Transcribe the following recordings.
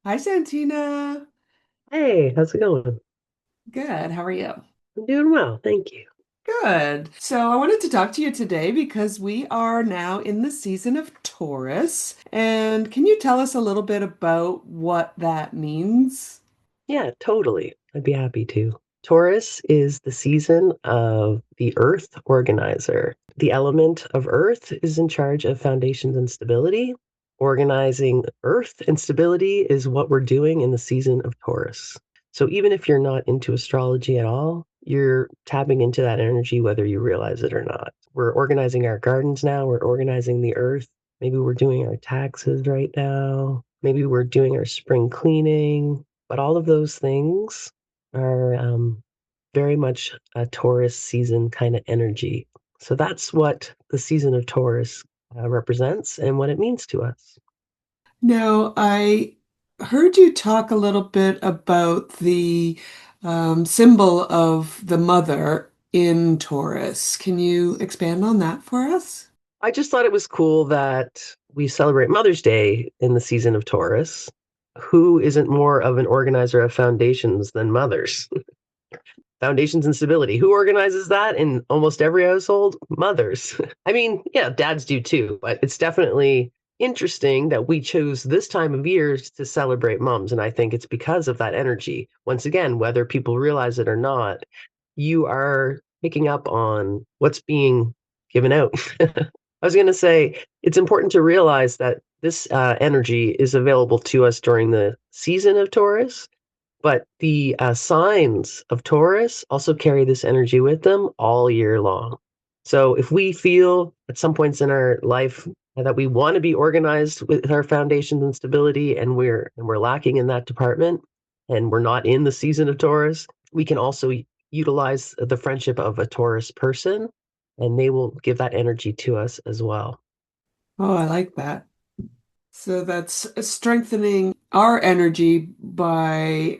Hi, Santina. Hey, how's it going? Good. How are you? I'm doing well, thank you. Good. So, I wanted to talk to you today because we are now in the season of Taurus. And can you tell us a little bit about what that means? Yeah, totally. I'd be happy to. Taurus is the season of the Earth organizer. The element of Earth is in charge of foundations and stability. Organizing Earth and stability is what we're doing in the season of Taurus. So even if you're not into astrology at all, you're tapping into that energy whether you realize it or not. We're organizing our gardens now, we're organizing the Earth. Maybe we're doing our taxes right now. Maybe we're doing our spring cleaning. But all of those things are very much a Taurus season kind of energy. So that's what the season of Taurus represents and what it means to us. Now, I heard you talk a little bit about the symbol of the mother in Taurus. Can you expand on that for us? I just thought it was cool that we celebrate Mother's Day in the season of Taurus. Who isn't more of an organizer of foundations than mothers? Foundations and stability. Who organizes that in almost every household? Mothers. I mean, yeah, dads do too, but it's definitely interesting that we chose this time of year to celebrate moms. And I think it's because of that energy. Once again, whether people realize it or not, you are picking up on what's being given out. I was going to say it's important to realize that this energy is available to us during the season of Taurus, but the signs of Taurus also carry this energy with them all year long. So if we feel at some points in our life that we want to be organized with our foundations and stability, and we're lacking in that department, and we're not in the season of Taurus, we can also utilize the friendship of a Taurus person, and they will give that energy to us as well. Oh, I like that. So that's strengthening our energy by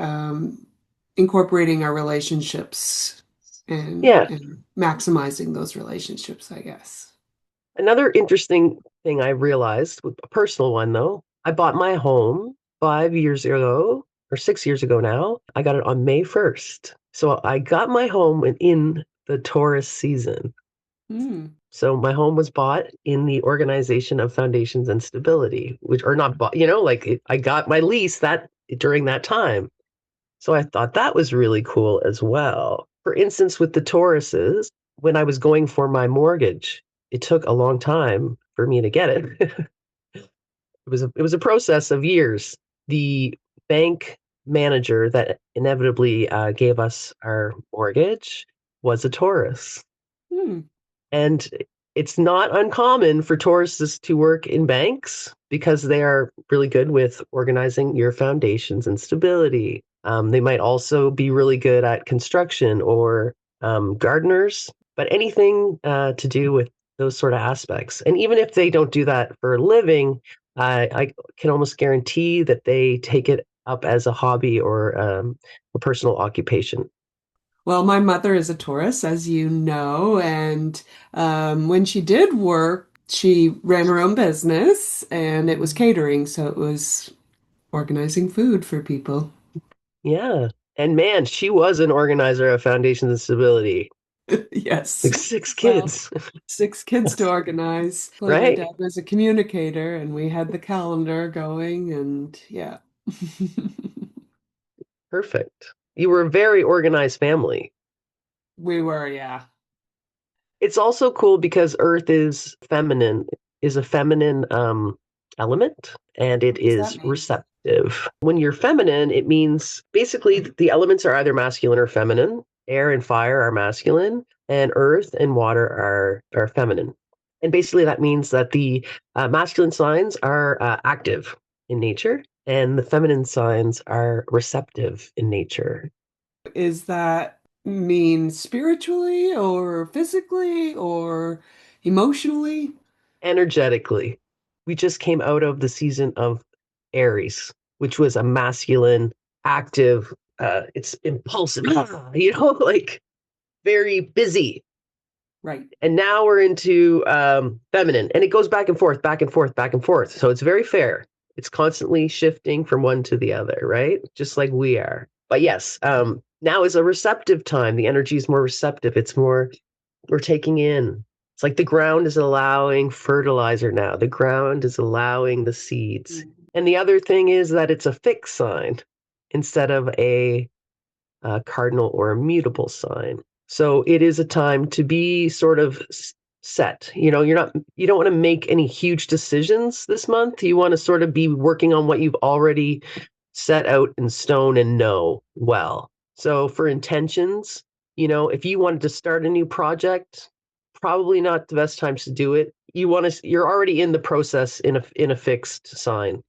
incorporating our relationships Yeah. and maximizing those relationships, I guess. Another interesting thing I realized, a personal one though, I bought my home 5 years ago or 6 years ago now. I got it on May 1st. So I got my home in the Taurus season. Hmm. So my home was bought in the organization of foundations and stability, which are not bought, like I got my lease that during that time. So I thought that was really cool as well. For instance, with the Tauruses, when I was going for my mortgage, it took a long time for me to get it. It was a process of years. The bank manager that inevitably gave us our mortgage was a Taurus. Hmm. And it's not uncommon for Tauruses to work in banks because they are really good with organizing your foundations and stability. They might also be really good at construction or gardeners, but anything to do with those sort of aspects. And even if they don't do that for a living, I can almost guarantee that they take it up as a hobby or a personal occupation. Well, my mother is a Taurus, as you know, and when she did work, she ran her own business and it was catering, so it was organizing food for people. Yeah. And man, she was an organizer of Foundations and Stability. Yes. Like six Well, kids, 6 kids to organize. Like my right? dad was a communicator and we had the calendar going and yeah. Perfect. You were a very organized family. We were, yeah. It's also cool because Earth is a feminine element, and it What does that is mean? receptive. When you're feminine, it means basically the elements are either masculine or feminine. Air and fire are masculine, and earth and water are feminine. And basically, that means that the masculine signs are active in nature, and the feminine signs are receptive in nature. Is that mean spiritually or physically or emotionally? Energetically, we just came out of the season of Aries, which was a masculine, active, it's impulsive, like very busy. Right. And now we're into feminine, and it goes back and forth, back and forth, back and forth. So it's very fair. It's constantly shifting from one to the other, right? Just like we are. But yes, now is a receptive time. The energy is more receptive. It's more we're taking in. It's like the ground is allowing fertilizer now. The ground is allowing the seeds. And the other thing is that it's a fixed sign instead of a cardinal or a mutable sign. So it is a time to be sort of set. You don't want to make any huge decisions this month. You want to sort of be working on what you've already set out in stone and know well. So for intentions, if you wanted to start a new project, probably not the best times to do it. You're already in the process in a fixed sign.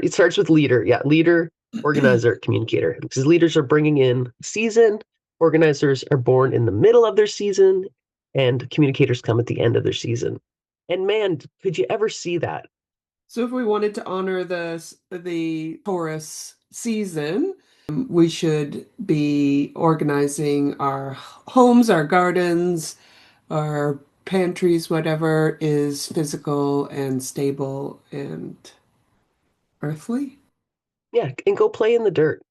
It starts with leader. Yeah, leader, organizer, communicator. Because leaders are bringing in season, organizers are born in the middle of their season, and communicators come at the end of their season. And man, could you ever see that? So if we wanted to honor the Taurus season, we should be organizing our homes, our gardens, our pantries, whatever is physical and stable and earthly. Yeah, and go play in the dirt.